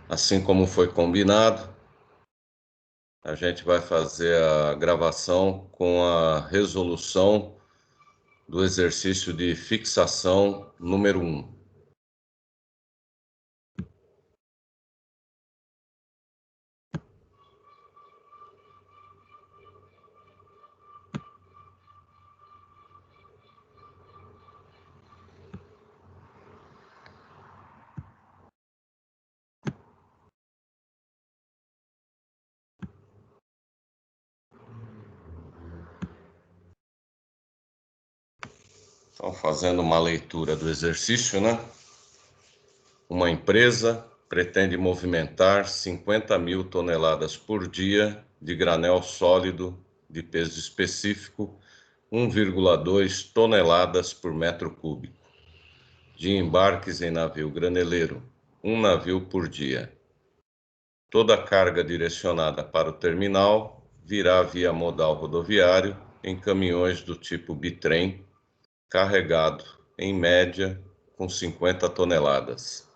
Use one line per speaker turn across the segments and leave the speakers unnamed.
Assim como foi combinado, a gente vai fazer a gravação com a resolução do exercício de fixação número 1. Então, fazendo uma leitura do exercício, né? Uma empresa pretende movimentar 50.000 toneladas por dia de granel sólido de peso específico, 1,2 toneladas por metro cúbico, de embarques em navio graneleiro, um navio por dia. Toda a carga direcionada para o terminal virá via modal rodoviário em caminhões do tipo bitrem, carregado, em média, com 50 toneladas.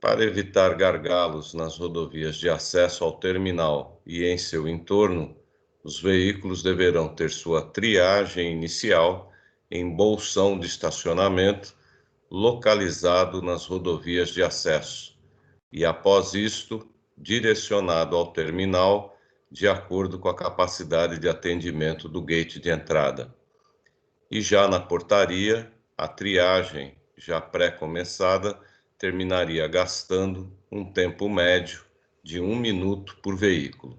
Para evitar gargalos nas rodovias de acesso ao terminal e em seu entorno, os veículos deverão ter sua triagem inicial em bolsão de estacionamento localizado nas rodovias de acesso e, após isto, direcionado ao terminal de acordo com a capacidade de atendimento do gate de entrada. E já na portaria, a triagem, já pré-começada, terminaria gastando um tempo médio de 1 minuto por veículo.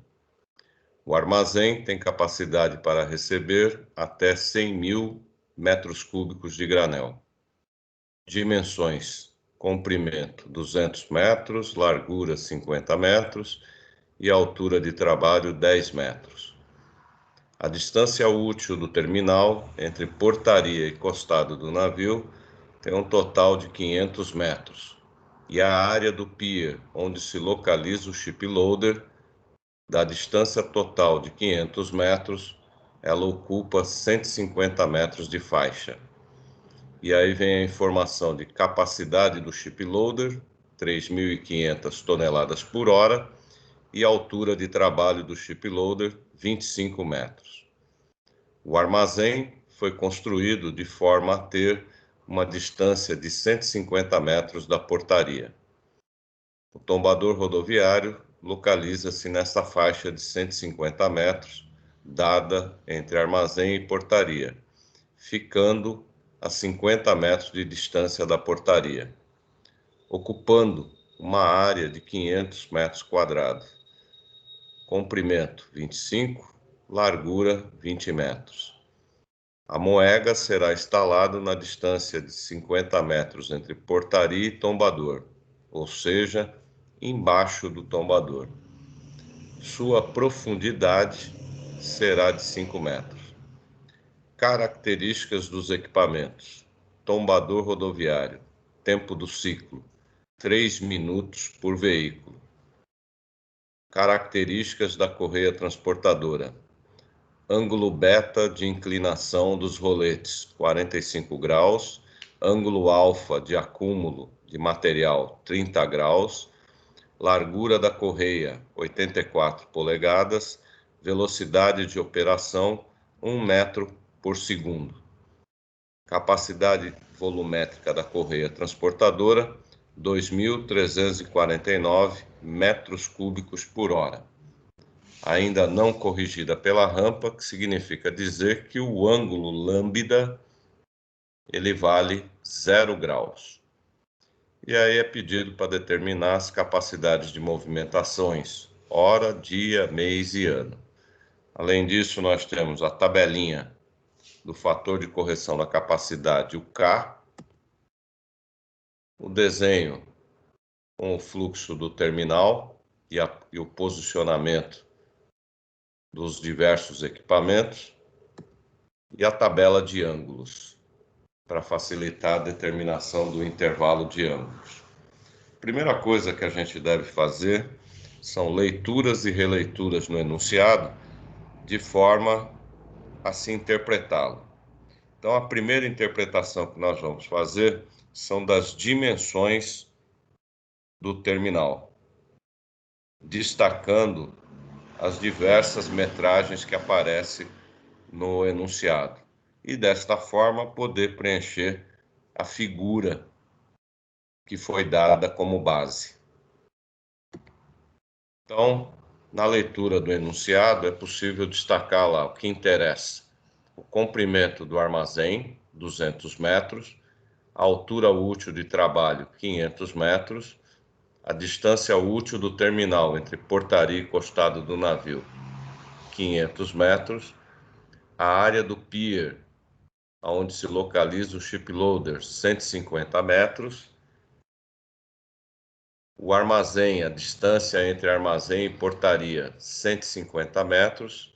O armazém tem capacidade para receber até 100.000 metros cúbicos de granel. Dimensões: comprimento 200 metros, largura 50 metros e altura de trabalho 10 metros. A distância útil do terminal entre portaria e costado do navio tem um total de 500 metros. E a área do pier, onde se localiza o shiploader, da distância total de 500 metros, ela ocupa 150 metros de faixa. E aí vem a informação de capacidade do shiploader, 3.500 toneladas por hora, e altura de trabalho do shiploader, 25 metros. O armazém foi construído de forma a ter uma distância de 150 metros da portaria. O tombador rodoviário localiza-se nessa faixa de 150 metros, dada entre armazém e portaria, ficando a 50 metros de distância da portaria, ocupando uma área de 500 metros quadrados. Comprimento 25, largura 20 metros. A moega será instalada na distância de 50 metros entre portaria e tombador, ou seja, embaixo do tombador. Sua profundidade será de 5 metros. Características dos equipamentos: tombador rodoviário, tempo do ciclo, 3 minutos por veículo. Características da correia transportadora: ângulo beta de inclinação dos roletes, 45 graus, ângulo alfa de acúmulo de material, 30 graus, largura da correia, 84 polegadas, velocidade de operação, 1 metro por segundo. Capacidade volumétrica da correia transportadora, 2.349 metros cúbicos por hora. Ainda não corrigida pela rampa, que significa dizer que o ângulo lambda ele vale 0 graus. E aí é pedido para determinar as capacidades de movimentações, hora, dia, mês e ano. Além disso, nós temos a tabelinha do fator de correção da capacidade, o K, o desenho com o fluxo do terminal e o posicionamento dos diversos equipamentos, e a tabela de ângulos, para facilitar a determinação do intervalo de ângulos. A primeira coisa que a gente deve fazer são leituras e releituras no enunciado, de forma a se interpretá-lo. Então, a primeira interpretação que nós vamos fazer são das dimensões do terminal. destacando as diversas metragens que aparecem no enunciado. E desta forma poder preencher a figura que foi dada como base. Então, na leitura do enunciado, é possível destacar lá o que interessa: o comprimento do armazém, 200 metros, a altura útil de trabalho, 500 metros, a distância útil do terminal entre portaria e costado do navio, 500 metros, a área do pier, onde se localiza o shiploader, 150 metros, o armazém, a distância entre armazém e portaria, 150 metros,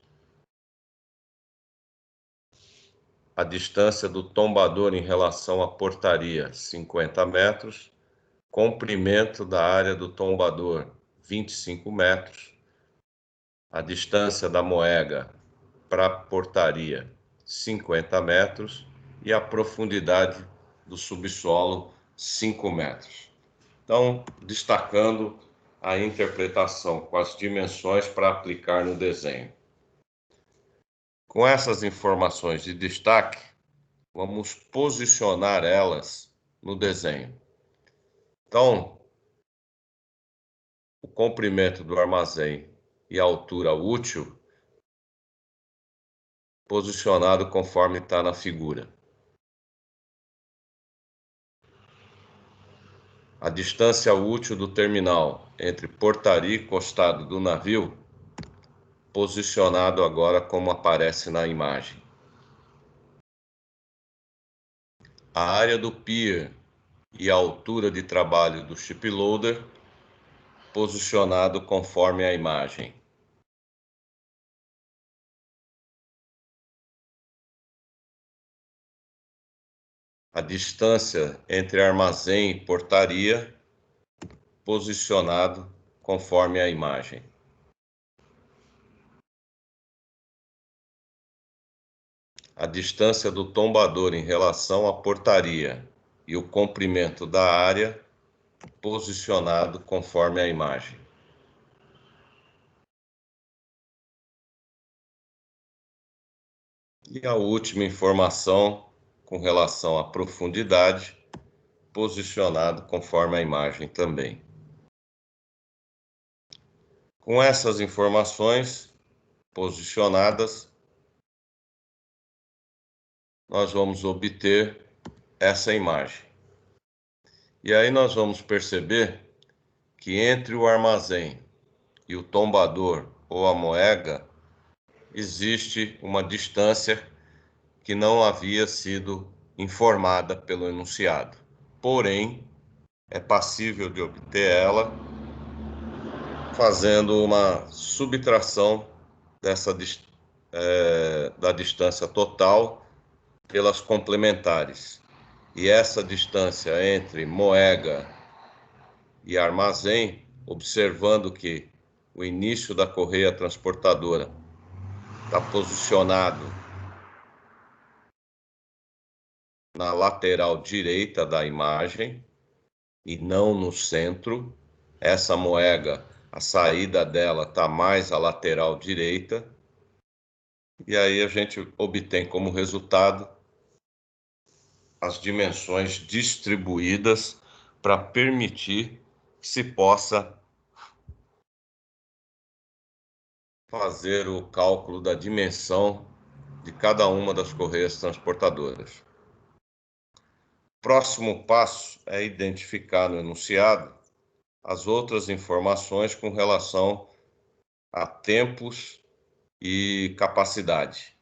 a distância do tombador em relação à portaria, 50 metros, comprimento da área do tombador, 25 metros, a distância da moega para a portaria, 50 metros, e a profundidade do subsolo, 5 metros. Então, destacando a interpretação com as dimensões para aplicar no desenho. Com essas informações de destaque, vamos posicionar elas no desenho. Então, o comprimento do armazém e a altura útil, posicionado conforme está na figura. A distância útil do terminal entre portaria e costado do navio, posicionado agora como aparece na imagem. A área do pier e a altura de trabalho do shiploader, posicionado conforme a imagem. A distância entre armazém e portaria, posicionado conforme a imagem. A distância do tombador em relação à portaria e o comprimento da área, posicionado conforme a imagem. E a última informação com relação à profundidade, posicionado conforme a imagem também. Com essas informações posicionadas, nós vamos obter essa imagem. E aí nós vamos perceber que entre o armazém e o tombador ou a moega, existe uma distância que não havia sido informada pelo enunciado. Porém, é passível de obter ela fazendo uma subtração da distância total pelas complementares. E essa distância entre moega e armazém, observando que o início da correia transportadora está posicionado na lateral direita da imagem e não no centro. Essa moega, a saída dela está mais à lateral direita. E aí a gente obtém como resultado as dimensões distribuídas para permitir que se possa fazer o cálculo da dimensão de cada uma das correias transportadoras. Próximo passo é identificar no enunciado as outras informações com relação a tempos e capacidade.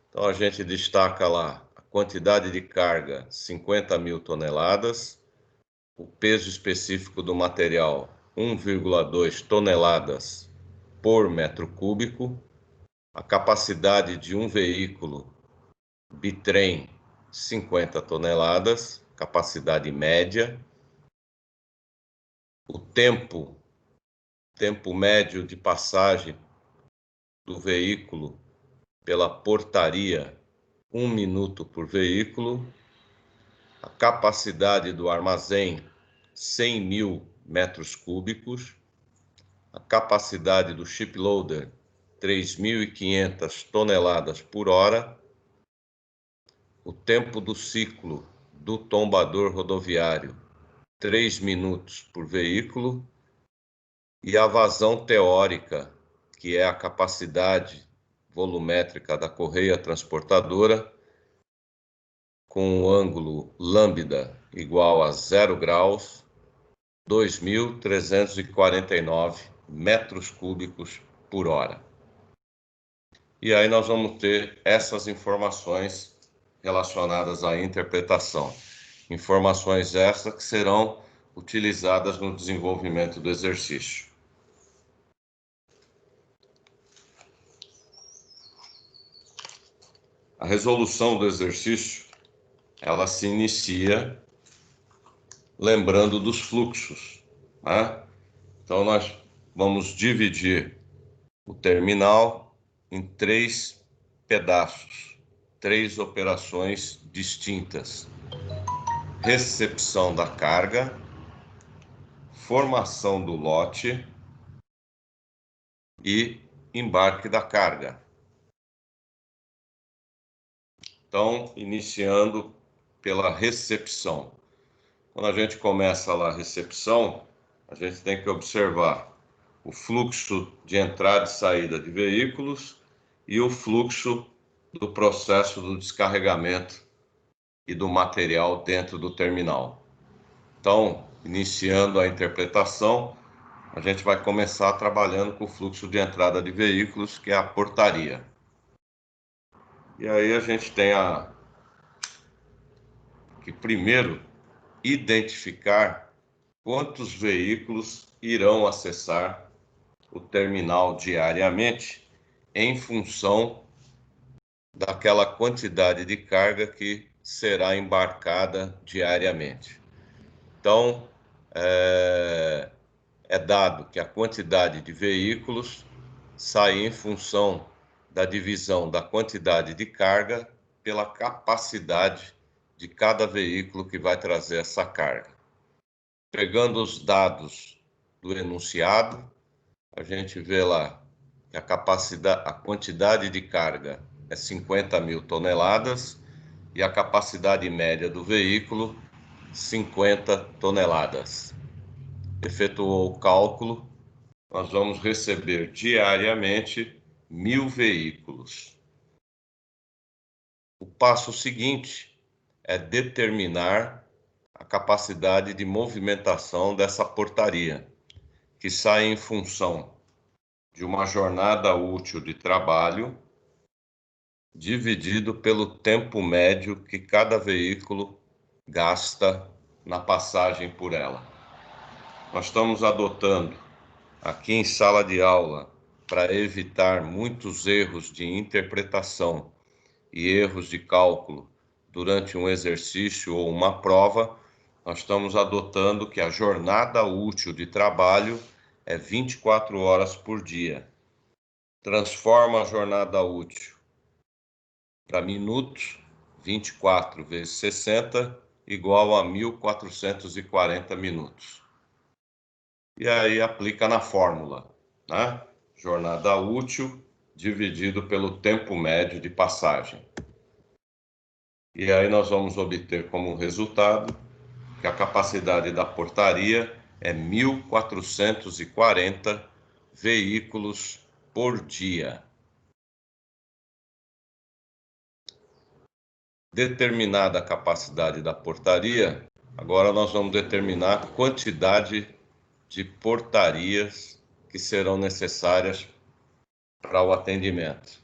Então a gente destaca lá a quantidade de carga, 50.000 toneladas, o peso específico do material, 1,2 toneladas por metro cúbico, a capacidade de um veículo bitrem, 50 toneladas, capacidade média, o tempo médio de passagem do veículo pela portaria, 1 minuto por veículo, a capacidade do armazém, 100.000 metros cúbicos, a capacidade do ship loader 3.500 toneladas por hora, o tempo do ciclo do tombador rodoviário 3 minutos por veículo e a vazão teórica, que é a capacidade volumétrica da correia transportadora, com um ângulo lambda igual a 0 graus, 2.349 metros cúbicos por hora. E aí nós vamos ter essas informações relacionadas à interpretação. Informações essas que serão utilizadas no desenvolvimento do exercício. A resolução do exercício, ela se inicia lembrando dos fluxos, né? Então nós vamos dividir o terminal em 3 pedaços, 3 operações distintas: recepção da carga, formação do lote e embarque da carga. Então, iniciando pela recepção. Quando a gente começa lá a recepção, a gente tem que observar o fluxo de entrada e saída de veículos e o fluxo do processo do descarregamento e do material dentro do terminal. Então, iniciando a interpretação, a gente vai começar trabalhando com o fluxo de entrada de veículos, que é a portaria. E aí a gente tem que primeiro identificar quantos veículos irão acessar o terminal diariamente em função daquela quantidade de carga que será embarcada diariamente. Então, é dado que a quantidade de veículos sai em função da divisão da quantidade de carga pela capacidade de cada veículo que vai trazer essa carga. Pegando os dados do enunciado, a gente vê lá que a quantidade de carga é 50.000 toneladas e a capacidade média do veículo 50 toneladas. Efetuou o cálculo, nós vamos receber diariamente 1.000 veículos. O passo seguinte é determinar a capacidade de movimentação dessa portaria, que sai em função de uma jornada útil de trabalho dividido pelo tempo médio que cada veículo gasta na passagem por ela. Nós estamos adotando aqui em sala de aula, para evitar muitos erros de interpretação e erros de cálculo durante um exercício ou uma prova, nós estamos adotando que a jornada útil de trabalho é 24 horas por dia. Transforma a jornada útil para minutos, 24 vezes 60, igual a 1.440 minutos. E aí aplica na fórmula, né? Jornada útil dividido pelo tempo médio de passagem. E aí nós vamos obter como resultado que a capacidade da portaria é 1.440 veículos por dia. Determinada a capacidade da portaria, agora nós vamos determinar a quantidade de portarias que serão necessárias para o atendimento.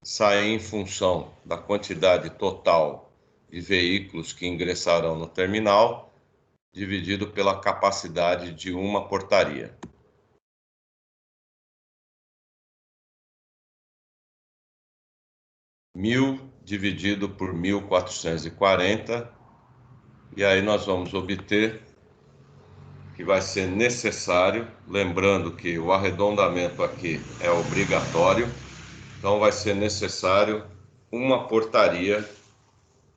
Sai em função da quantidade total de veículos que ingressarão no terminal, dividido pela capacidade de uma portaria. Mil dividido por 1.440, e aí nós vamos obter que vai ser necessário, lembrando que o arredondamento aqui é obrigatório, então vai ser necessário uma portaria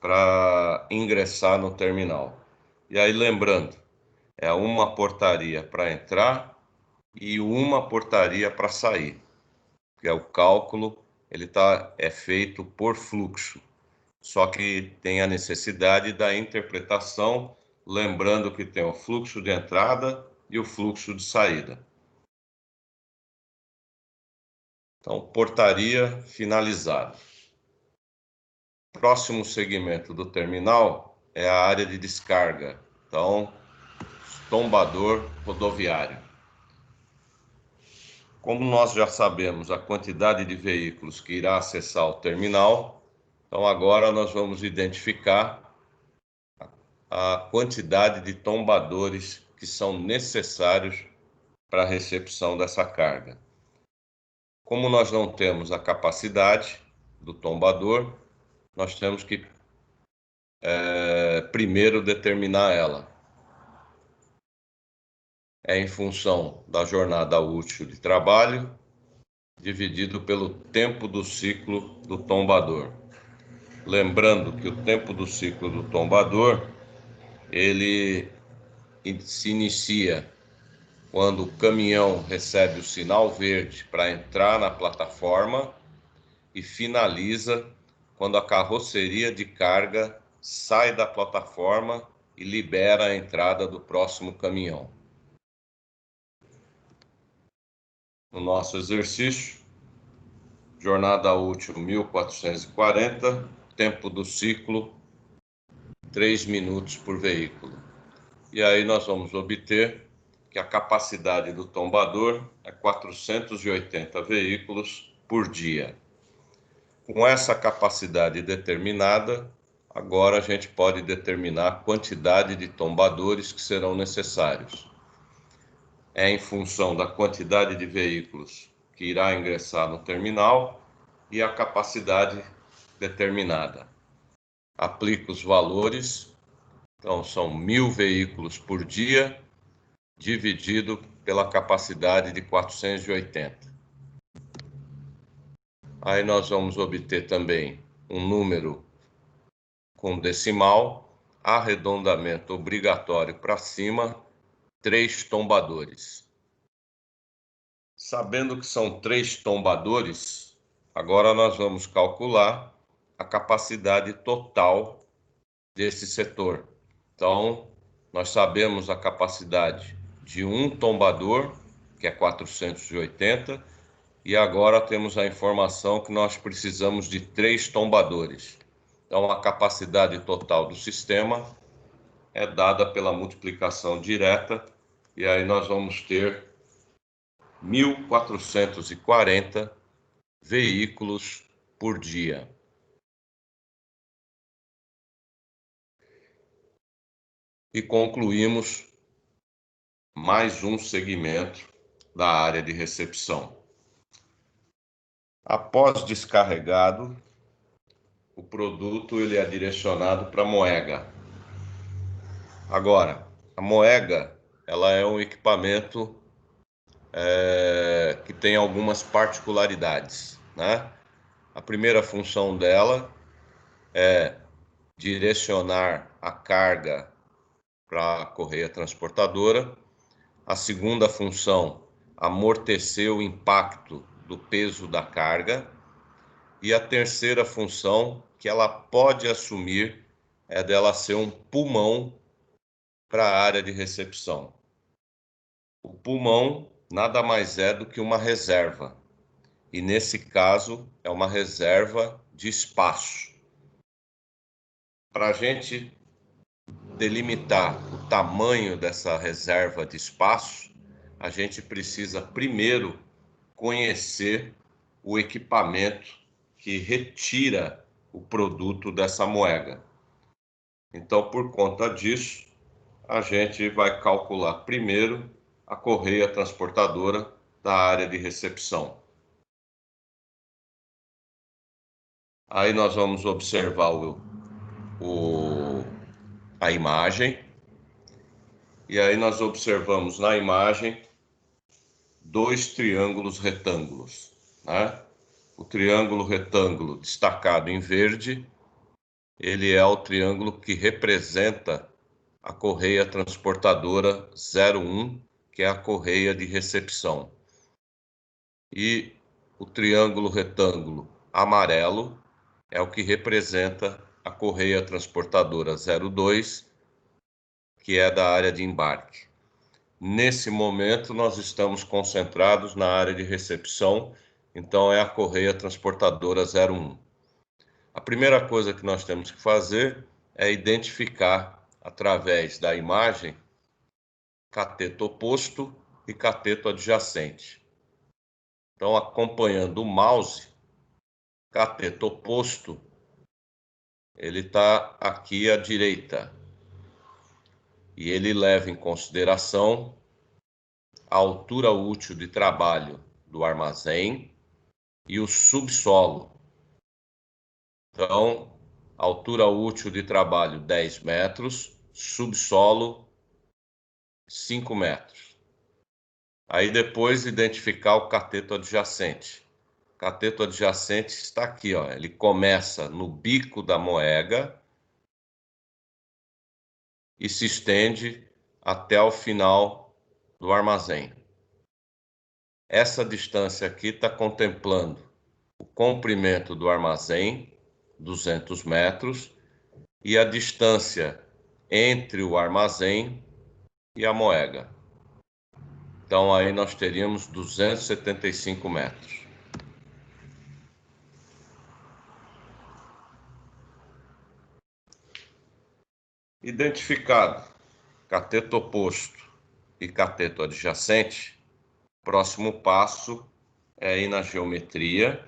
para ingressar no terminal. E aí lembrando, é uma portaria para entrar e uma portaria para sair, que é o cálculo, é feito por fluxo, só que tem a necessidade da interpretação, lembrando que tem o fluxo de entrada e o fluxo de saída. Então, portaria finalizada. Próximo segmento do terminal é a área de descarga, então, tombador rodoviário. Como nós já sabemos a quantidade de veículos que irá acessar o terminal, então agora nós vamos identificar a quantidade de tombadores que são necessários para a recepção dessa carga. Como nós não temos a capacidade do tombador, nós temos que primeiro determinar ela. É em função da jornada útil de trabalho, dividido pelo tempo do ciclo do tombador. Lembrando que o tempo do ciclo do tombador, ele se inicia quando o caminhão recebe o sinal verde para entrar na plataforma e finaliza quando a carroceria de carga sai da plataforma e libera a entrada do próximo caminhão. No nosso exercício, jornada útil 1440, tempo do ciclo 3 minutos por veículo. E aí nós vamos obter que a capacidade do tombador é 480 veículos por dia. Com essa capacidade determinada, agora a gente pode determinar a quantidade de tombadores que serão necessários. É em função da quantidade de veículos que irá ingressar no terminal e a capacidade determinada. Aplica os valores, então são 1.000 veículos por dia, dividido pela capacidade de 480. Aí nós vamos obter também um número com decimal, arredondamento obrigatório para cima, 3 tombadores. Sabendo que são 3 tombadores, agora nós vamos calcular a capacidade total desse setor. Então, nós sabemos a capacidade de um tombador, que é 480, e agora temos a informação que nós precisamos de 3 tombadores. Então, a capacidade total do sistema é dada pela multiplicação direta, e aí nós vamos ter 1.440 veículos por dia. E concluímos mais um segmento da área de recepção. Após descarregado, o produto ele é direcionado para a moega. Agora, a moega ela é um equipamento que tem algumas particularidades, né? A primeira função dela é direcionar a carga para a correia transportadora. A segunda função, amortecer o impacto do peso da carga. E a terceira função que ela pode assumir é dela ser um pulmão para a área de recepção. O pulmão nada mais é do que uma reserva. E nesse caso é uma reserva de espaço. Para a gente delimitar o tamanho dessa reserva de espaço, a gente precisa primeiro conhecer o equipamento que retira o produto dessa moega. Então, por conta disso, a gente vai calcular primeiro a correia transportadora da área de recepção. Aí nós vamos observar a imagem, e aí nós observamos na imagem 2 triângulos retângulos, né? O triângulo retângulo destacado em verde, ele é o triângulo que representa a correia transportadora 01, que é a correia de recepção. E o triângulo retângulo amarelo é o que representa a correia transportadora 02, que é da área de embarque. Nesse momento, nós estamos concentrados na área de recepção, então é a correia transportadora 01. A primeira coisa que nós temos que fazer é identificar, através da imagem, cateto oposto e cateto adjacente. Então, acompanhando o mouse, cateto oposto, ele está aqui à direita. E ele leva em consideração a altura útil de trabalho do armazém e o subsolo. Então, altura útil de trabalho 10 metros, subsolo 5 metros. Aí depois identificar o cateto adjacente. O cateto adjacente está aqui, ó. Ele começa no bico da moega e se estende até o final do armazém. Essa distância aqui está contemplando o comprimento do armazém, 200 metros, e a distância entre o armazém e a moega. Então, aí nós teríamos 275 metros. Identificado cateto oposto e cateto adjacente, próximo passo é ir na geometria,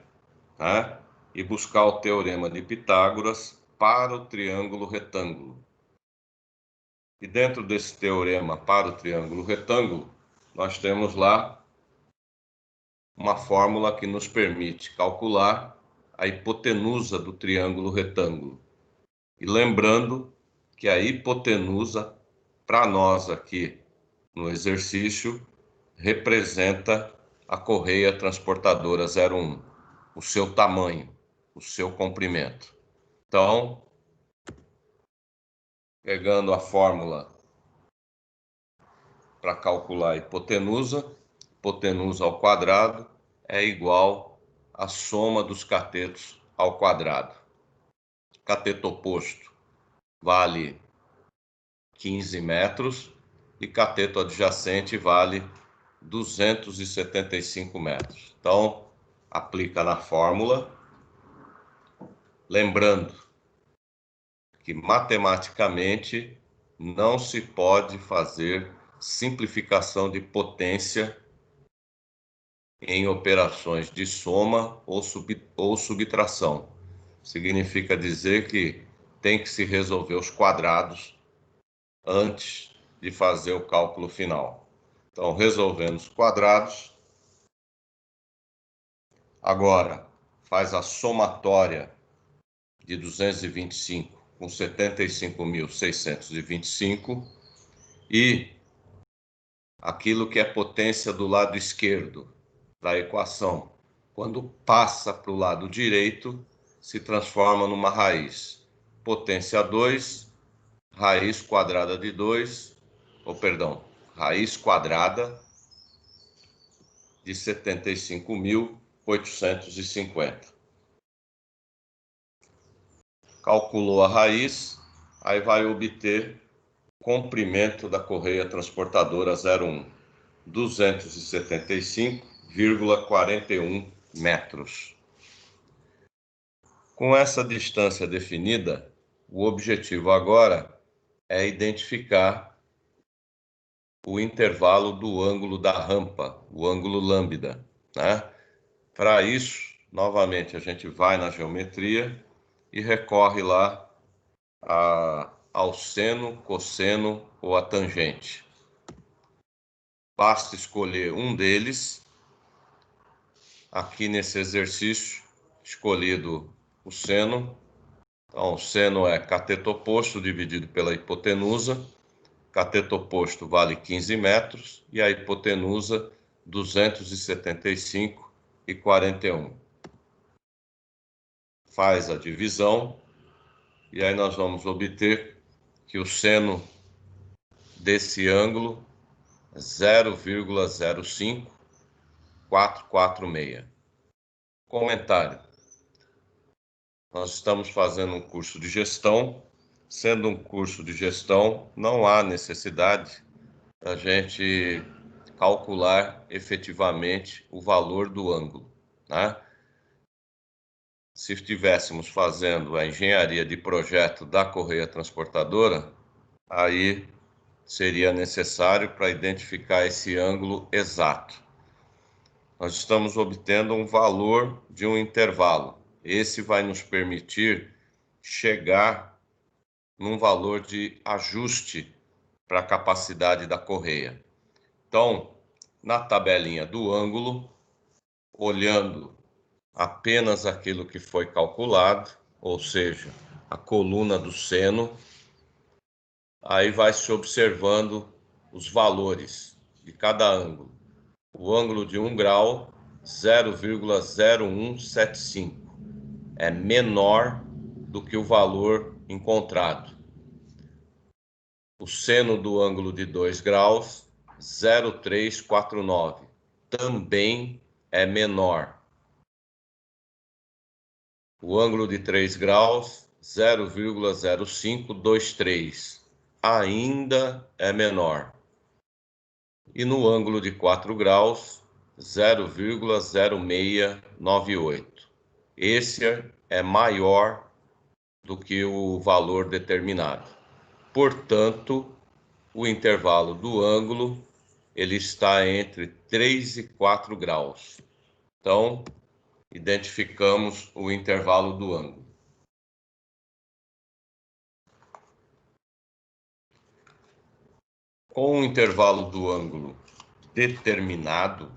né, e buscar o teorema de Pitágoras para o triângulo retângulo. E dentro desse teorema para o triângulo retângulo, nós temos lá uma fórmula que nos permite calcular a hipotenusa do triângulo retângulo. E lembrando que a hipotenusa, para nós aqui no exercício, representa a correia transportadora 01, o seu tamanho, o seu comprimento. Então, pegando a fórmula para calcular a hipotenusa, hipotenusa ao quadrado é igual à soma dos catetos ao quadrado. Cateto oposto vale 15 metros e cateto adjacente vale 275 metros. Então, aplica na fórmula, lembrando que matematicamente não se pode fazer simplificação de potência em operações de soma ou subtração. Significa dizer que tem que se resolver os quadrados antes de fazer o cálculo final. Então, resolvendo os quadrados, agora faz a somatória de 225 com 75.625 e aquilo que é potência do lado esquerdo da equação, quando passa para o lado direito, se transforma numa raiz. Potência 2, raiz quadrada de 2, raiz quadrada de 75.850. Calculou a raiz, aí vai obter o comprimento da correia transportadora 01, 275,41 metros. Com essa distância definida, o objetivo agora é identificar o intervalo do ângulo da rampa, o ângulo lambda, né? Para isso, novamente, a gente vai na geometria e recorre lá ao seno, cosseno ou a tangente. Basta escolher um deles. Aqui nesse exercício, escolhido o seno. Então, o seno é cateto oposto dividido pela hipotenusa. Cateto oposto vale 15 metros e a hipotenusa 275,41. Faz a divisão e aí nós vamos obter que o seno desse ângulo 0,05446. Comentário. Nós estamos fazendo um curso de gestão. Sendo um curso de gestão, não há necessidade da gente calcular efetivamente o valor do ângulo, né? Se estivéssemos fazendo a engenharia de projeto da correia transportadora, aí seria necessário para identificar esse ângulo exato. Nós estamos obtendo um valor de um intervalo. Esse vai nos permitir chegar num valor de ajuste para a capacidade da correia. Então, na tabelinha do ângulo, olhando apenas aquilo que foi calculado, ou seja, a coluna do seno, aí vai se observando os valores de cada ângulo. O ângulo de 1 grau, 0,0175, é menor do que o valor encontrado. O seno do ângulo de 2 graus, 0,349, também é menor. O ângulo de 3 graus, 0,0523, ainda é menor. E no ângulo de 4 graus, 0,0698. Esse é maior do que o valor determinado. Portanto, o intervalo do ângulo ele está entre 3 e 4 graus. Então, identificamos o intervalo do ângulo. Com o intervalo do ângulo determinado,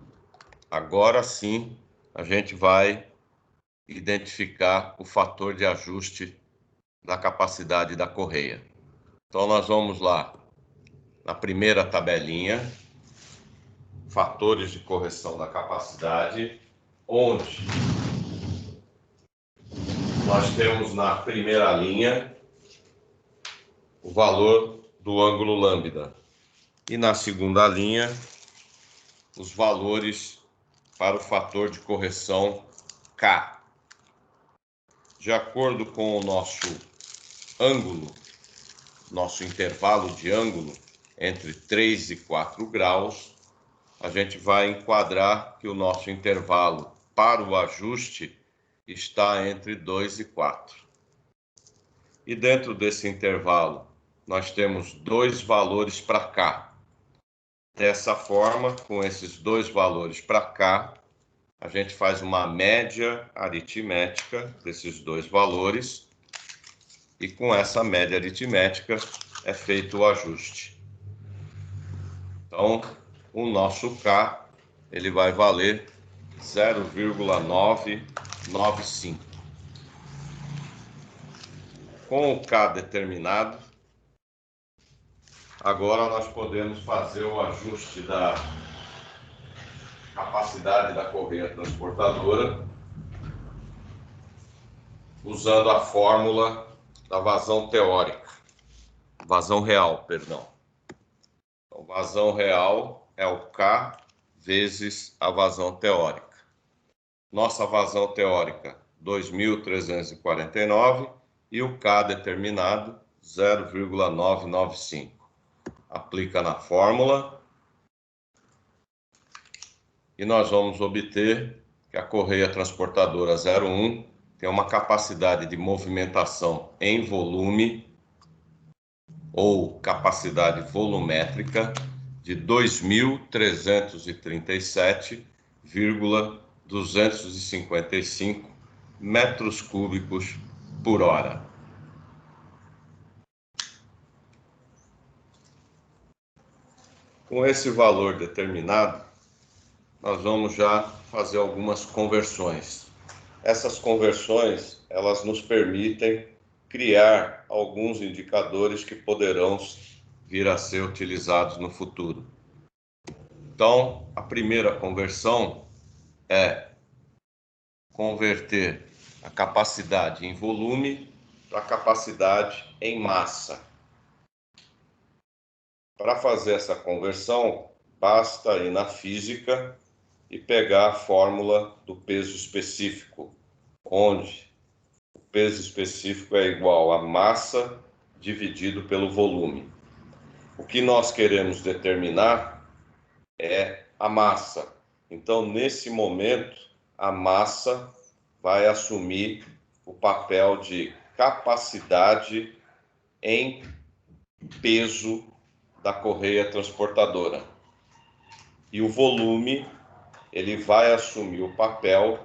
agora sim a gente vai identificar o fator de ajuste da capacidade da correia. Então, nós vamos lá na primeira tabelinha, fatores de correção da capacidade, onde nós temos na primeira linha o valor do ângulo lambda e na segunda linha os valores para o fator de correção K. De acordo com o nosso ângulo, nosso intervalo de ângulo entre 3 e 4 graus, a gente vai enquadrar que o nosso intervalo para o ajuste está entre 2 e 4. E dentro desse intervalo, nós temos dois valores para cá. Dessa forma, com esses dois valores para cá, a gente faz uma média aritmética desses dois valores e com essa média aritmética é feito o ajuste. Então, o nosso K ele vai valer 0,995. Com o K determinado, agora nós podemos fazer o ajuste da capacidade da correia transportadora usando a fórmula da vazão teórica, vazão real, perdão. Então, vazão real é o K vezes a vazão teórica. Nossa vazão teórica, 2.349 e o K determinado, 0,995. Aplica na fórmula e nós vamos obter que a correia transportadora 01 tem uma capacidade de movimentação em volume ou capacidade volumétrica de 2.337,255 metros cúbicos por hora. Com esse valor determinado, nós vamos já fazer algumas conversões. Essas conversões, elas nos permitem criar alguns indicadores que poderão vir a ser utilizados no futuro. Então, a primeira conversão é converter a capacidade em volume para a capacidade em massa. Para fazer essa conversão, basta ir na física e pegar a fórmula do peso específico, onde o peso específico é igual a massa dividido pelo volume. O que nós queremos determinar é a massa. Então, nesse momento, a massa vai assumir o papel de capacidade em peso da correia transportadora. E o volume, ele vai assumir o papel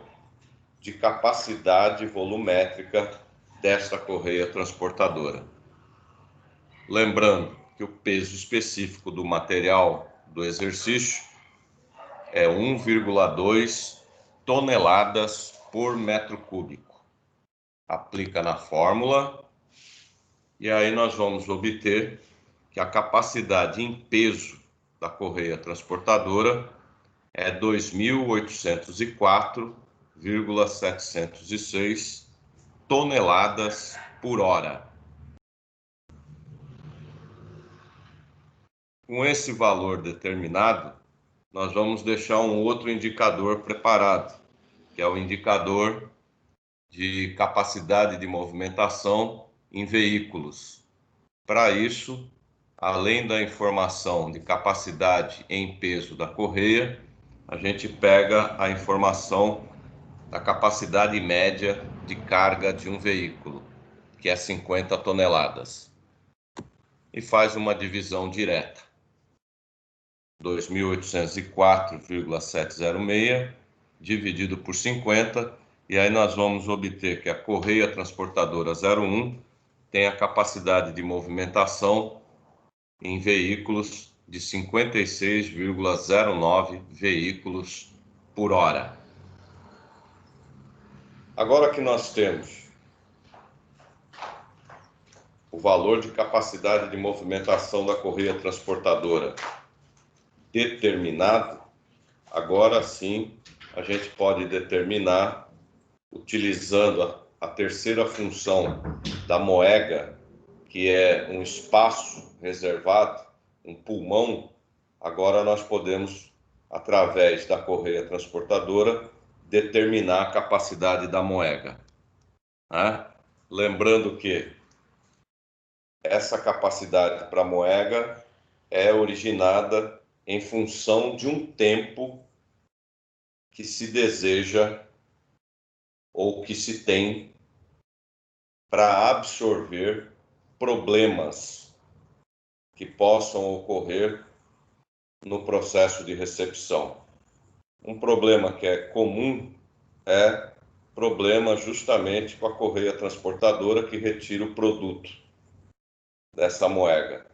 de capacidade volumétrica desta correia transportadora. Lembrando que o peso específico do material do exercício é 1,2 toneladas por metro cúbico. Aplica na fórmula e aí nós vamos obter que a capacidade em peso da correia transportadora é 2.804,706 toneladas por hora. Com esse valor determinado, nós vamos deixar um outro indicador preparado, que é o indicador de capacidade de movimentação em veículos. Para isso, além da informação de capacidade em peso da correia, a gente pega a informação da capacidade média de carga de um veículo, que é 50 toneladas, e faz uma divisão direta. 2.804,706 dividido por 50, e aí nós vamos obter que a correia transportadora 01 tem a capacidade de movimentação em veículos de 56,09 veículos por hora. Agora que nós temos o valor de capacidade de movimentação da correia transportadora determinado, agora sim a gente pode determinar, utilizando a terceira função da moega, que é um espaço reservado, um pulmão. Agora nós podemos, através da correia transportadora, determinar a capacidade da moega. Lembrando que essa capacidade para a moega é originada em função de um tempo que se deseja ou que se tem para absorver problemas que possam ocorrer no processo de recepção. Um problema que é comum é problema justamente com a correia transportadora que retira o produto dessa moega,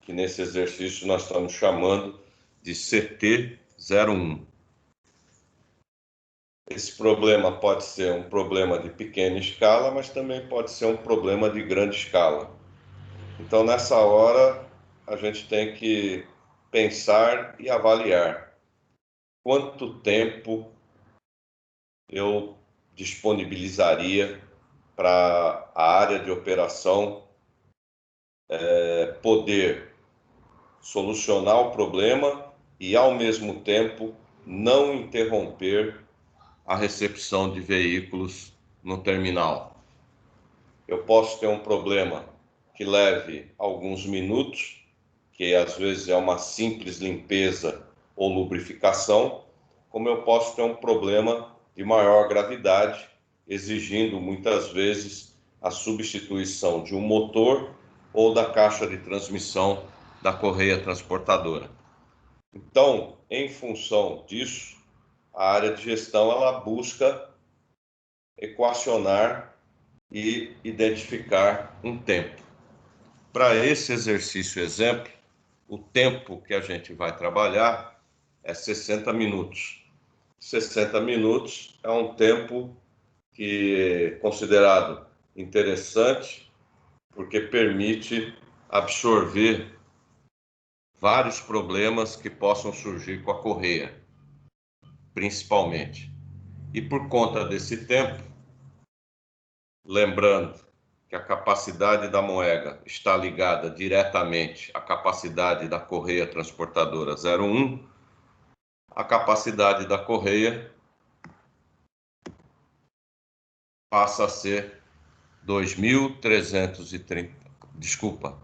que nesse exercício nós estamos chamando de CT01. Esse problema pode ser um problema de pequena escala, mas também pode ser um problema de grande escala. Então, nessa hora, a gente tem que pensar e avaliar quanto tempo eu disponibilizaria para a área de operação poder solucionar o problema e, ao mesmo tempo, não interromper a recepção de veículos no terminal. Eu posso ter um problema que leve alguns minutos, que às vezes é uma simples limpeza ou lubrificação, como eu posso ter um problema de maior gravidade, exigindo muitas vezes a substituição de um motor ou da caixa de transmissão da correia transportadora. Então, em função disso, a área de gestão ela busca equacionar e identificar um tempo. Para esse exercício exemplo, o tempo que a gente vai trabalhar é 60 minutos. 60 minutos é um tempo que é considerado interessante porque permite absorver vários problemas que possam surgir com a correia, principalmente. E por conta desse tempo, lembrando que a capacidade da moega está ligada diretamente à capacidade da correia transportadora 01, a capacidade da correia passa a ser 2.330,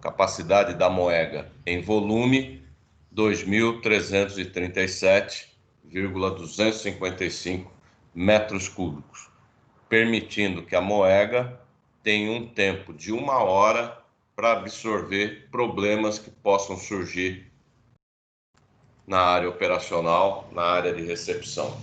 capacidade da moega em volume 2.337,255 metros cúbicos, permitindo que a moega tenha um tempo de 1 hora para absorver problemas que possam surgir na área operacional, na área de recepção.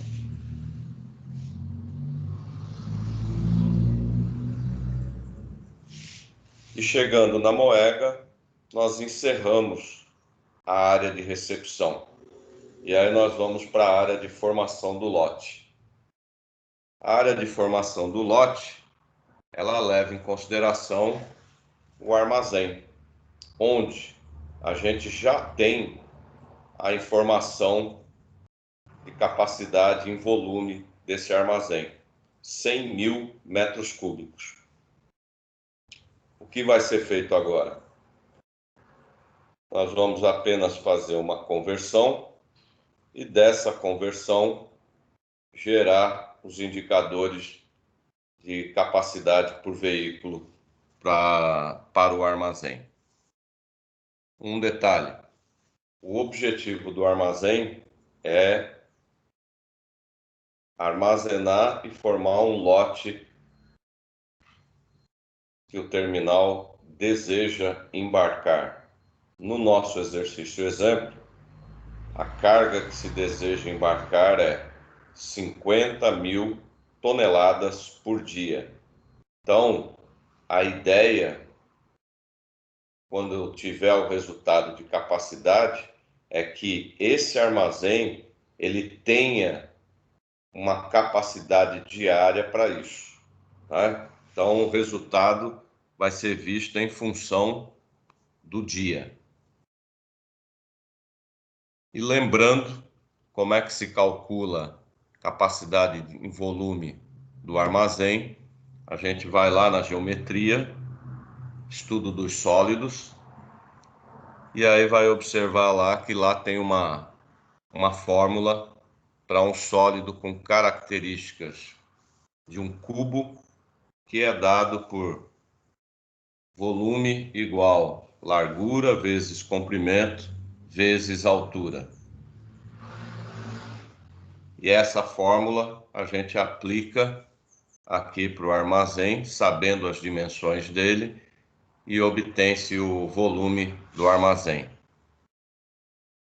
E chegando na moega, nós encerramos a área de recepção. E aí nós vamos para a área de formação do lote. A área de formação do lote, ela leva em consideração o armazém, onde a gente já tem a informação de capacidade em volume desse armazém, 100.000 metros cúbicos. O que vai ser feito agora? Nós vamos apenas fazer uma conversão e dessa conversão gerar os indicadores de capacidade por veículo para o armazém. Um detalhe, o objetivo do armazém é armazenar e formar um lote que o terminal deseja embarcar. No nosso exercício exemplo, a carga que se deseja embarcar é 50.000 toneladas por dia. Então, a ideia, quando eu tiver o resultado de capacidade, é que esse armazém ele tenha uma capacidade diária para isso, tá? Então, o resultado vai ser visto em função do dia. E lembrando como é que se calcula capacidade em volume do armazém, a gente vai lá na geometria, estudo dos sólidos, e aí vai observar lá que lá tem uma fórmula para um sólido com características de um cubo, que é dado por volume igual largura vezes comprimento vezes altura. E essa fórmula a gente aplica aqui para o armazém, sabendo as dimensões dele, e obtém-se o volume do armazém.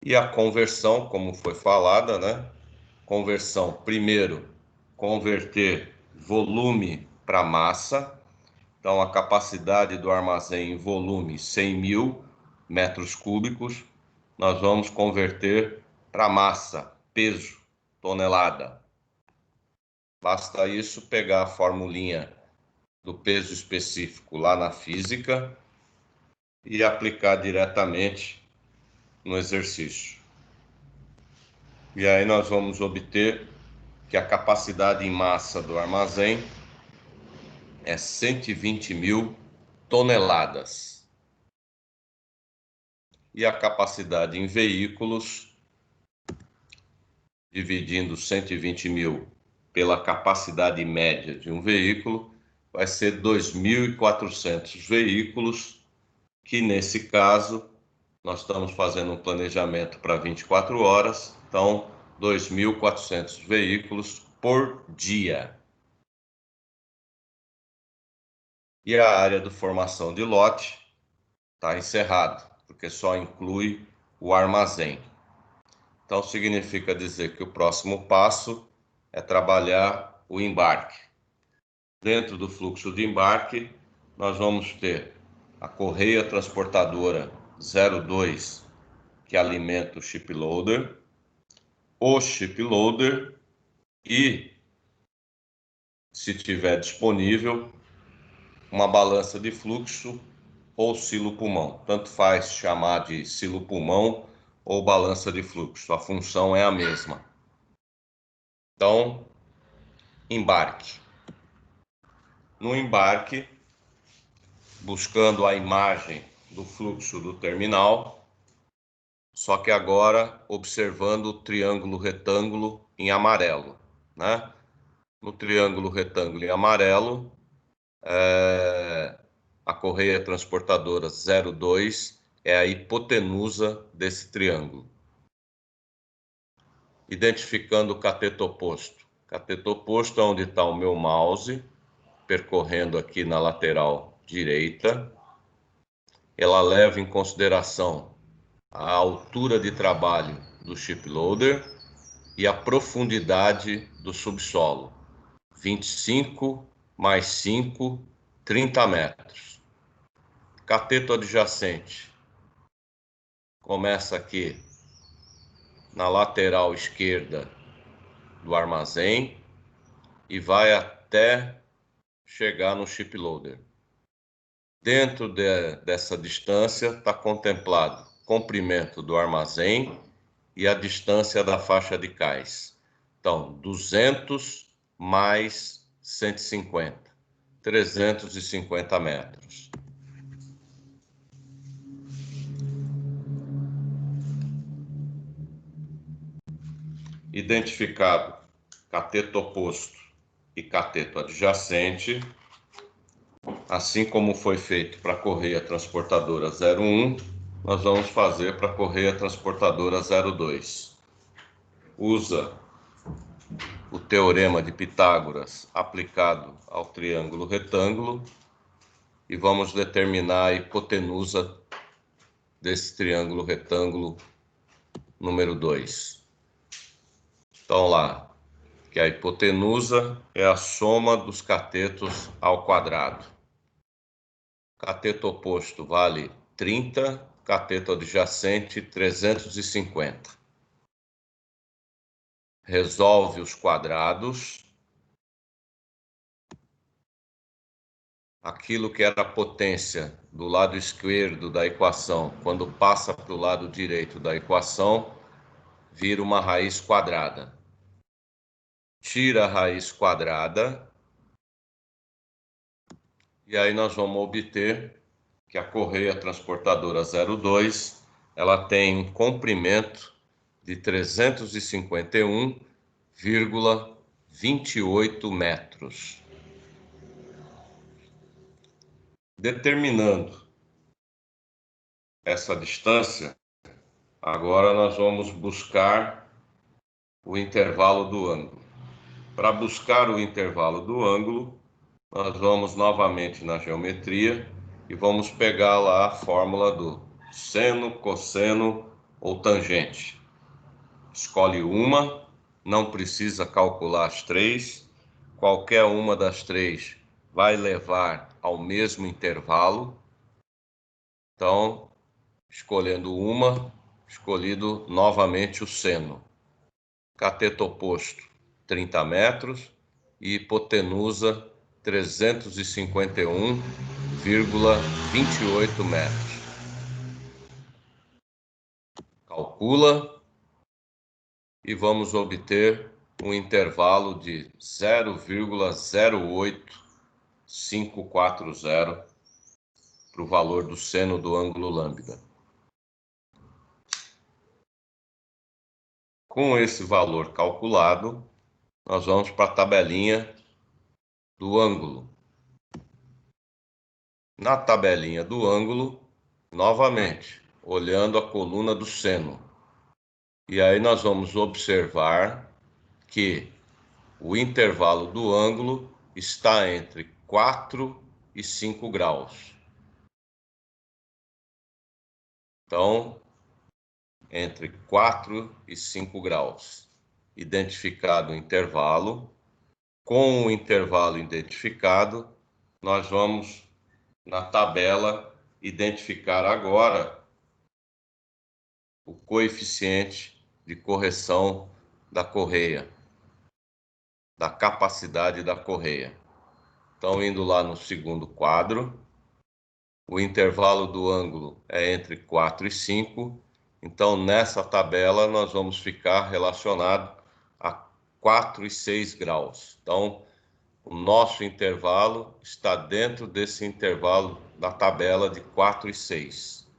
E a conversão, como foi falada, né? Conversão, primeiro, converter volume para massa. Então, a capacidade do armazém em volume, 100.000 metros cúbicos, nós vamos converter para massa, peso, tonelada. Basta isso, pegar a formulinha do peso específico lá na física e aplicar diretamente no exercício. E aí nós vamos obter que a capacidade em massa do armazém é 120.000 toneladas. E a capacidade em veículos, dividindo 120.000 pela capacidade média de um veículo, vai ser 2.400 veículos, que nesse caso nós estamos fazendo um planejamento para 24 horas, então 2.400 veículos por dia. E a área de formação de lote está encerrada, porque só inclui o armazém. Então significa dizer que o próximo passo é trabalhar o embarque. Dentro do fluxo de embarque, nós vamos ter a correia transportadora 02, que alimenta o chip loader, o chip loader e, se tiver disponível, uma balança de fluxo ou silo pulmão. Tanto faz chamar de silo pulmão ou balança de fluxo, a função é a mesma. Então, embarque. No embarque, buscando a imagem do fluxo do terminal, só que agora observando o triângulo retângulo em amarelo, né? No triângulo retângulo em amarelo, a correia transportadora 02 é a hipotenusa desse triângulo. Identificando o cateto oposto. Cateto oposto é onde está o meu mouse, percorrendo aqui na lateral direita. Ela leva em consideração a altura de trabalho do chip loader e a profundidade do subsolo. 25 mais 5, 30 metros. Cateto adjacente começa aqui na lateral esquerda do armazém e vai até chegar no chip loader. Dentro dessa distância está contemplado o comprimento do armazém e a distância da faixa de cais. Então, 200 mais 150, 350 metros. Identificado cateto oposto e cateto adjacente, assim como foi feito para a correia transportadora 01, nós vamos fazer para a correia transportadora 02. Usa o teorema de Pitágoras aplicado ao triângulo retângulo e vamos determinar a hipotenusa desse triângulo retângulo número 2. Então lá, que a hipotenusa é a soma dos catetos ao quadrado. Cateto oposto vale 30, cateto adjacente 350. Resolve os quadrados. Aquilo que era a potência do lado esquerdo da equação, quando passa para o lado direito da equação, vira uma raiz quadrada. Tira a raiz quadrada e aí nós vamos obter que a correia transportadora 02 ela tem um comprimento de 351,28 metros. Determinando essa distância, agora nós vamos buscar o intervalo do ângulo. Para buscar o intervalo do ângulo, nós vamos novamente na geometria e vamos pegar lá a fórmula do seno, cosseno ou tangente. Escolhe uma, não precisa calcular as três. Qualquer uma das três vai levar ao mesmo intervalo. Então, escolhendo uma, escolhido novamente o seno. Cateto oposto, 30 metros e hipotenusa, 351,28 metros. Calcula e vamos obter um intervalo de 0,08540 para o valor do seno do ângulo lambda. Com esse valor calculado, nós vamos para a tabelinha do ângulo. Na tabelinha do ângulo, novamente, olhando a coluna do seno. E aí nós vamos observar que o intervalo do ângulo está entre 4 e 5 graus. Então, entre 4 e 5 graus. Identificado o intervalo. Com o intervalo identificado, nós vamos, na tabela, identificar agora o coeficiente de correção da correia, da capacidade da correia. Então, indo lá no segundo quadro, o intervalo do ângulo é entre 4 e 5. Então, nessa tabela, nós vamos ficar relacionado a 4 e 6 graus. Então, O nosso intervalo está dentro desse intervalo da tabela de 4 e 6.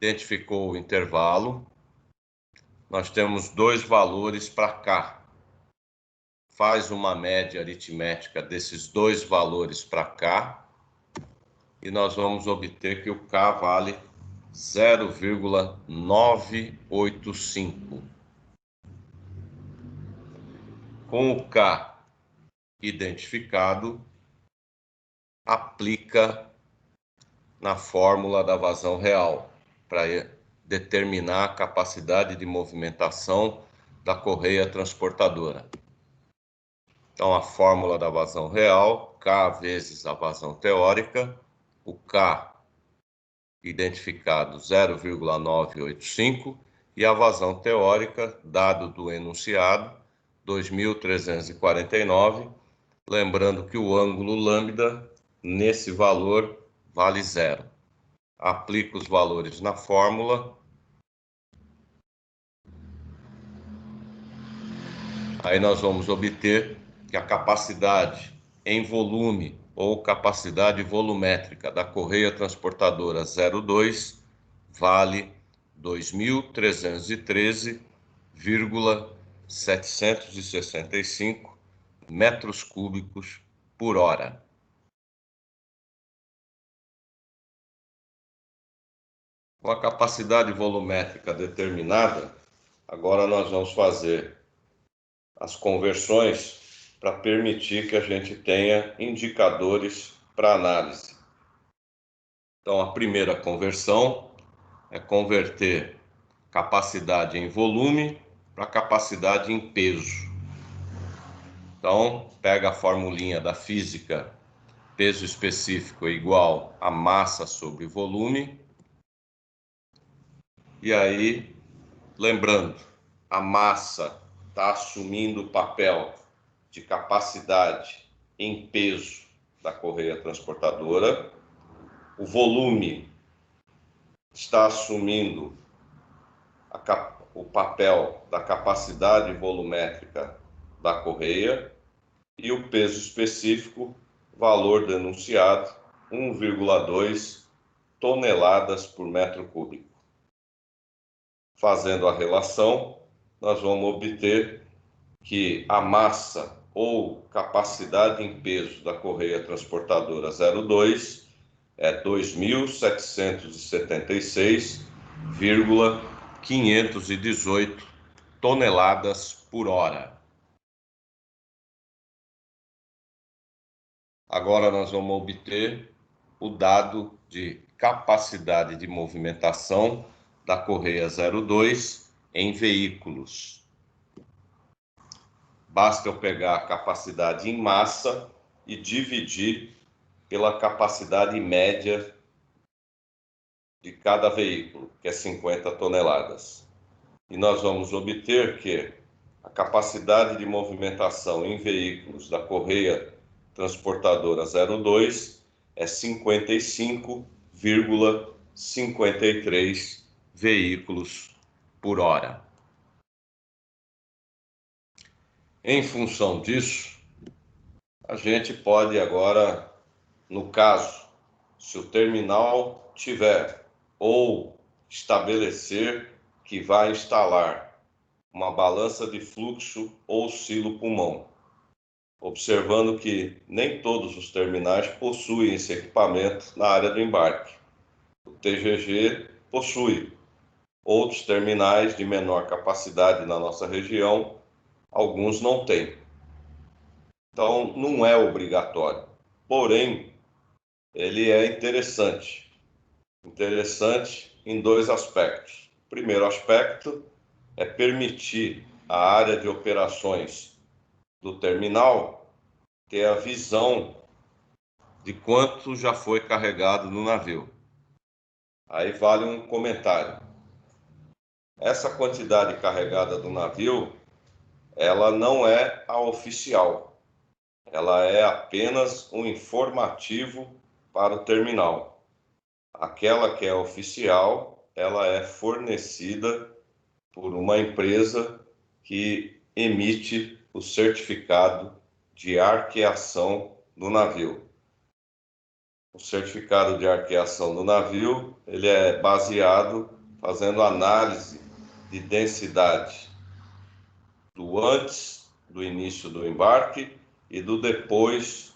Identificou o intervalo, nós temos dois valores para cá. Faz uma média aritmética desses dois valores para cá e nós vamos obter que o K vale 0,985. Com o K identificado, aplica na fórmula da vazão real para determinar a capacidade de movimentação da correia transportadora. Então, a fórmula da vazão real, K vezes a vazão teórica, o K identificado 0,985 e a vazão teórica, dado do enunciado, 2.349, lembrando que o ângulo lambda nesse valor vale 0. Aplica os valores na fórmula. Aí nós vamos obter que a capacidade em volume ou capacidade volumétrica da correia transportadora 02 vale 2.313,765 metros cúbicos por hora. Com a capacidade volumétrica determinada, agora nós vamos fazer as conversões para permitir que a gente tenha indicadores para análise. Então, a primeira conversão é converter capacidade em volume para capacidade em peso. Então, pega a formulinha da física, peso específico é igual a massa sobre volume. E aí, lembrando, a massa está assumindo o papel de capacidade em peso da correia transportadora, o volume está assumindo o papel da capacidade volumétrica da correia e o peso específico, valor denunciado, 1,2 toneladas por metro cúbico. Fazendo a relação, nós vamos obter que a massa ou capacidade em peso da correia transportadora 02 é 2.776,518 toneladas por hora. Agora nós vamos obter o dado de capacidade de movimentação da correia 02 em veículos. Basta eu pegar a capacidade em massa e dividir pela capacidade média de cada veículo, que é 50 toneladas. E nós vamos obter que a capacidade de movimentação em veículos da correia transportadora 02 é 55,53 veículos por hora. Em função disso, a gente pode agora, no caso, se o terminal tiver ou estabelecer que vai instalar uma balança de fluxo ou oscilo-pulmão, observando que nem todos os terminais possuem esse equipamento na área do embarque. O TGG possui. Outros terminais de menor capacidade na nossa região, alguns não têm. Então, não é obrigatório. Porém, ele é interessante. Interessante em dois aspectos. O primeiro aspecto é permitir à área de operações do terminal ter a visão de quanto já foi carregado no navio. Aí vale um comentário. Essa quantidade carregada do navio, ela não é a oficial. Ela é apenas um informativo para o terminal. Aquela que é oficial, ela é fornecida por uma empresa que emite o certificado de arqueação do navio. O certificado de arqueação do navio, ele é baseado fazendo análise de densidade do antes do início do embarque e do depois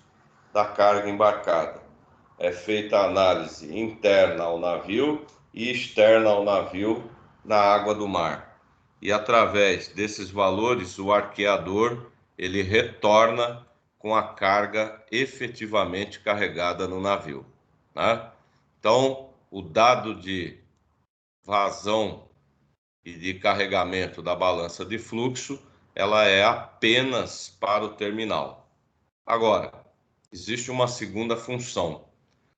da carga embarcada. É feita a análise interna ao navio e externa ao navio na água do mar. E através desses valores, o arqueador ele retorna com a carga efetivamente carregada no navio, né? Então, o dado de vazão e de carregamento da balança de fluxo, ela é apenas para o terminal. Agora, existe uma segunda função.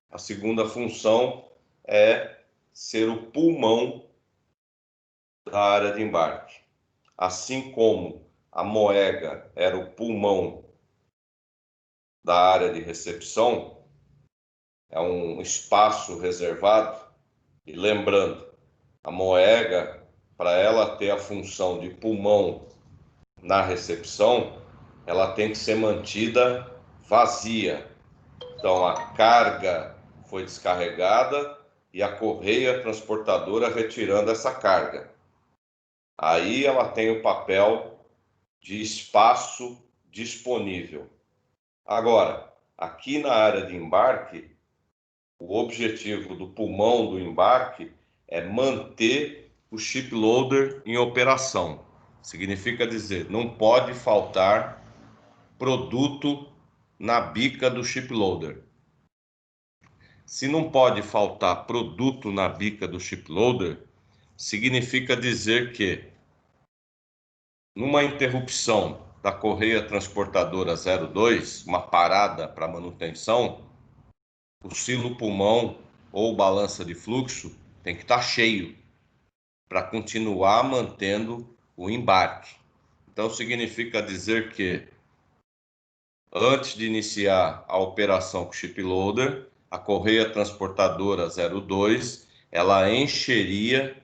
A segunda função é ser o pulmão da área de embarque. Assim como a moega era o pulmão da área de recepção, é um espaço reservado, e lembrando, a moega, para ela ter a função de pulmão na recepção, ela tem que ser mantida vazia. Então, a carga foi descarregada e a correia transportadora retirando essa carga. Aí ela tem o papel de espaço disponível. Agora, aqui na área de embarque, o objetivo do pulmão do embarque é manter o ship loader em operação. Significa dizer, não pode faltar produto na bica do ship loader. Se não pode faltar produto na bica do ship loader, significa dizer que numa interrupção da correia transportadora 02, uma parada para manutenção, o silo pulmão ou balança de fluxo tem que estar cheio para continuar mantendo o embarque. Então significa dizer que antes de iniciar a operação com o ship loader, a correia transportadora 02, ela encheria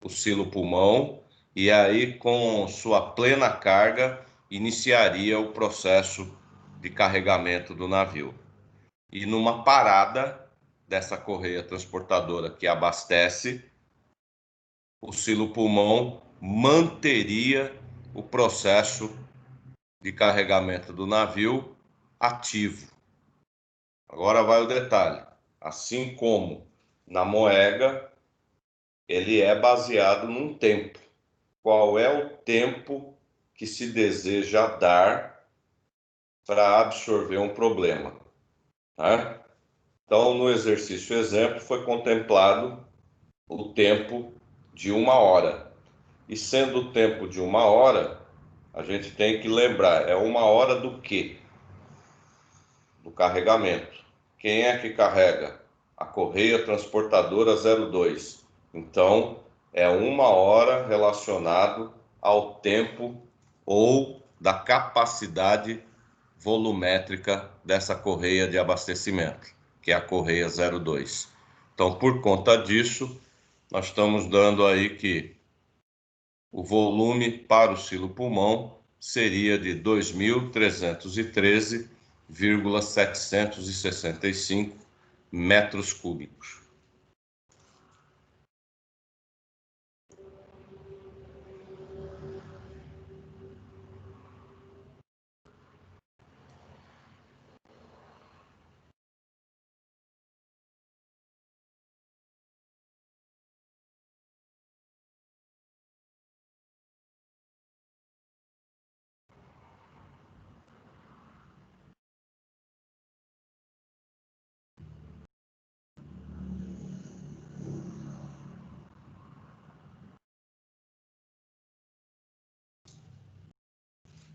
o silo pulmão e aí com sua plena carga iniciaria o processo de carregamento do navio. E numa parada dessa correia transportadora que abastece, o silo pulmão manteria o processo de carregamento do navio ativo. Agora vai o detalhe. Assim como na moega, ele é baseado num tempo. Qual é o tempo que se deseja dar para absorver um problema, tá? Então, no exercício exemplo, foi contemplado o tempo de 1 hora. E sendo o tempo de 1 hora, a gente tem que lembrar, é 1 hora do quê? Do carregamento. Quem é que carrega? A correia transportadora 02. Então, é 1 hora relacionado ao tempo ou da capacidade volumétrica dessa correia de abastecimento, que é a correia 02. Então, por conta disso, nós estamos dando aí que o volume para o silo pulmão seria de 2.313,765 metros cúbicos.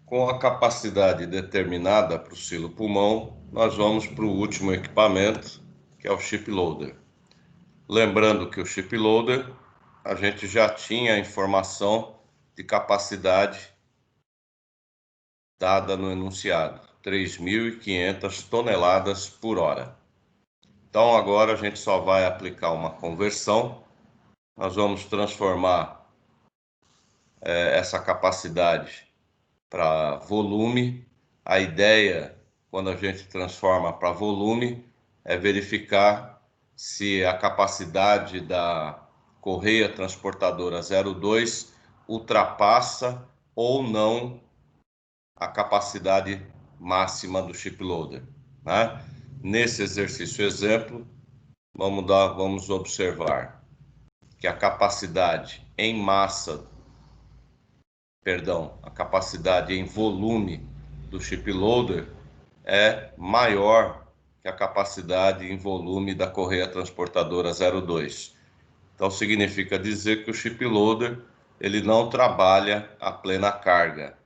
Com a capacidade determinada para o silo pulmão, nós vamos para o último equipamento, que é o ship loader. Lembrando que o ship loader, a gente já tinha a informação de capacidade dada no enunciado, 3.500 toneladas por hora. Então agora a gente só vai aplicar uma conversão, nós vamos transformar essa capacidade para volume. A ideia, quando a gente transforma para volume, é verificar se a capacidade da correia transportadora 02 ultrapassa ou não a capacidade máxima do chip loader, né? Nesse exercício exemplo, vamos observar que a capacidade em massa, a capacidade em volume do chip loader é maior que a capacidade em volume da correia transportadora 02. Então significa dizer que o chip loader ele não trabalha a plena carga.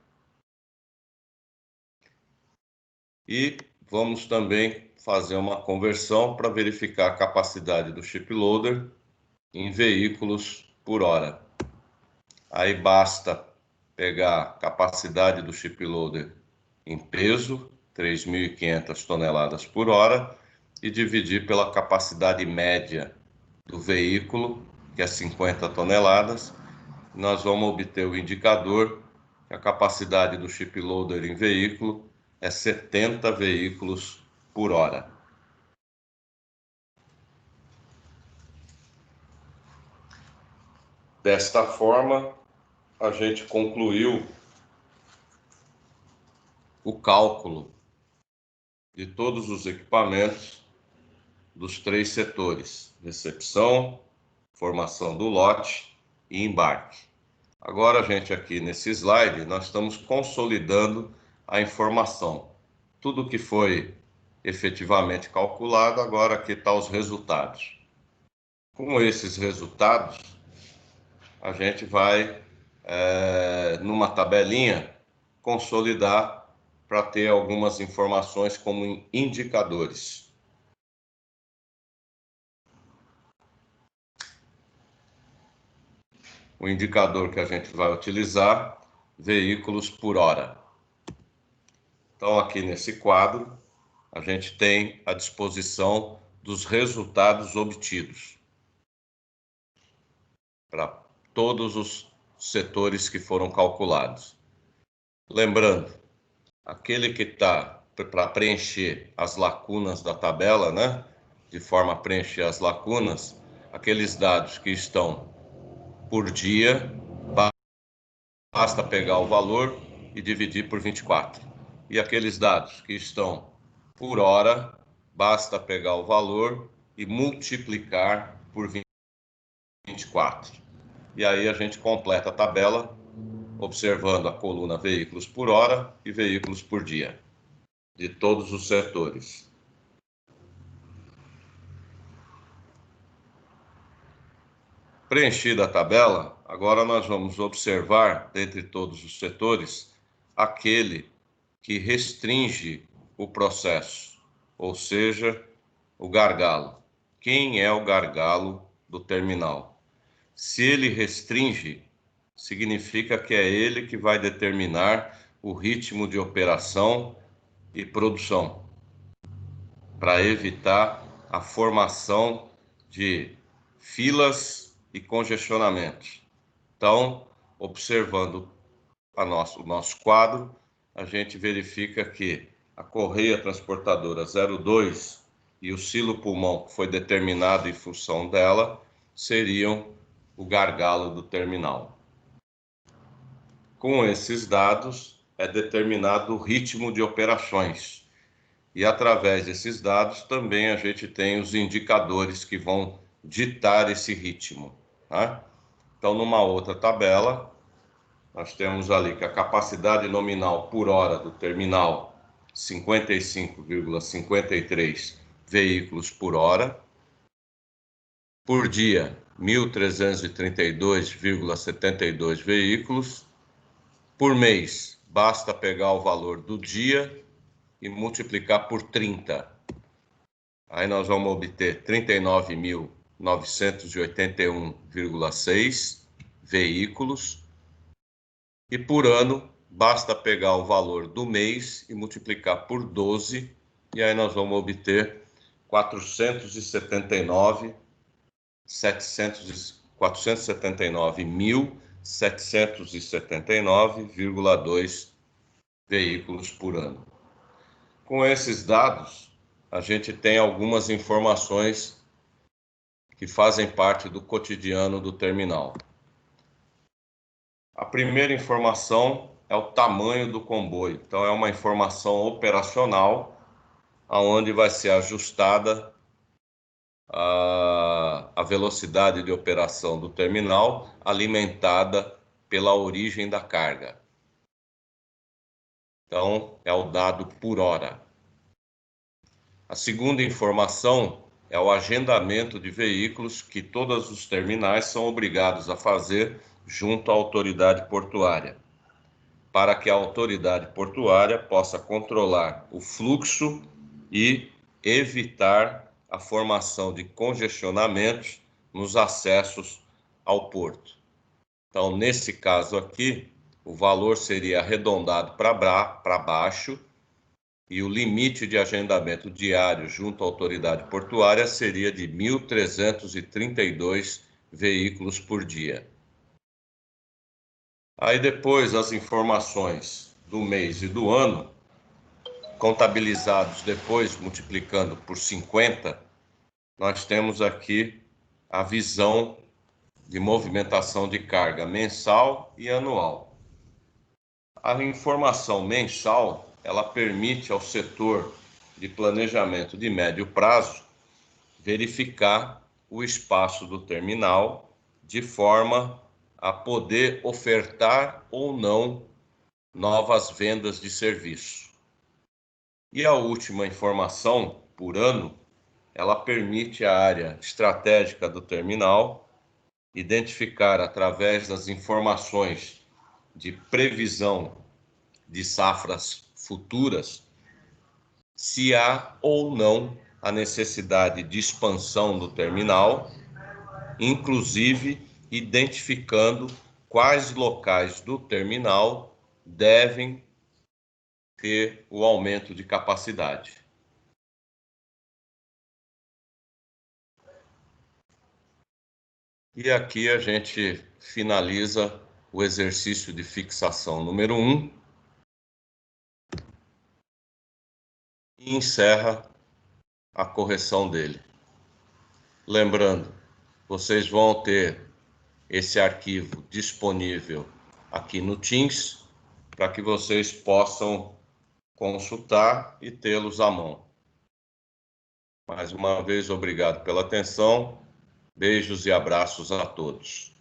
E vamos também fazer uma conversão para verificar a capacidade do chip loader em veículos por hora. Aí basta pegar a capacidade do chip loader em peso, 3.500 toneladas por hora, e dividir pela capacidade média do veículo, que é 50 toneladas. Nós vamos obter o indicador que a capacidade do chip loader em veículo é 70 veículos por hora. Desta forma, a gente concluiu o cálculo de todos os equipamentos dos 3 setores: recepção, formação do lote e embarque. Agora, gente, aqui nesse slide, nós estamos consolidando a informação. Tudo que foi efetivamente calculado, agora aqui está os resultados. Com esses resultados, a gente vai, numa tabelinha, consolidar para ter algumas informações como indicadores. O indicador que a gente vai utilizar, veículos por hora. Então, aqui nesse quadro, a gente tem à disposição dos resultados obtidos para todos os setores que foram calculados. Lembrando, aquele que está para preencher as lacunas da tabela, né? De forma a preencher as lacunas, aqueles dados que estão por dia, basta pegar o valor e dividir por 24. E aqueles dados que estão por hora, basta pegar o valor e multiplicar por 24. E aí a gente completa a tabela observando a coluna veículos por hora e veículos por dia, de todos os setores. Preenchida a tabela, agora nós vamos observar, dentre todos os setores, aquele que restringe o processo, ou seja, o gargalo. Quem é o gargalo do terminal? Se ele restringe, significa que é ele que vai determinar o ritmo de operação e produção, para evitar a formação de filas e congestionamentos. Então, observando o nosso quadro, a gente verifica que a correia transportadora 02 e o silo pulmão que foi determinado em função dela seriam o gargalo do terminal. Com esses dados é determinado o ritmo de operações e através desses dados também a gente tem os indicadores que vão ditar esse ritmo, né? Então, numa outra tabela, nós temos ali que a capacidade nominal por hora do terminal, 55,53 veículos por hora. Por dia, 1.332,72 veículos. Por mês, basta pegar o valor do dia e multiplicar por 30. Aí nós vamos obter 39.981,6 veículos. E por ano, basta pegar o valor do mês e multiplicar por 12, e aí nós vamos obter 479.779,2 veículos por ano. Com esses dados, a gente tem algumas informações que fazem parte do cotidiano do terminal. A primeira informação é o tamanho do comboio. Então, é uma informação operacional, onde vai ser ajustada a velocidade de operação do terminal, alimentada pela origem da carga. Então, é o dado por hora. A segunda informação é o agendamento de veículos que todos os terminais são obrigados a fazer junto à autoridade portuária, para que a autoridade portuária possa controlar o fluxo e evitar a formação de congestionamentos nos acessos ao porto. Então, nesse caso aqui, o valor seria arredondado para baixo e o limite de agendamento diário junto à autoridade portuária seria de 1.332 veículos por dia. Aí depois as informações do mês e do ano, contabilizados depois multiplicando por 50, nós temos aqui a visão de movimentação de carga mensal e anual. A informação mensal, ela permite ao setor de planejamento de médio prazo verificar o espaço do terminal de forma a poder ofertar ou não novas vendas de serviço. E a última informação, por ano, ela permite à área estratégica do terminal identificar, através das informações de previsão de safras futuras, se há ou não a necessidade de expansão do terminal, inclusive identificando quais locais do terminal devem ter o aumento de capacidade. E aqui a gente finaliza o exercício de fixação número 1 e encerra a correção dele. Lembrando, vocês vão ter esse arquivo disponível aqui no Teams para que vocês possam consultar e tê-los à mão. Mais uma vez, obrigado pela atenção. Beijos e abraços a todos.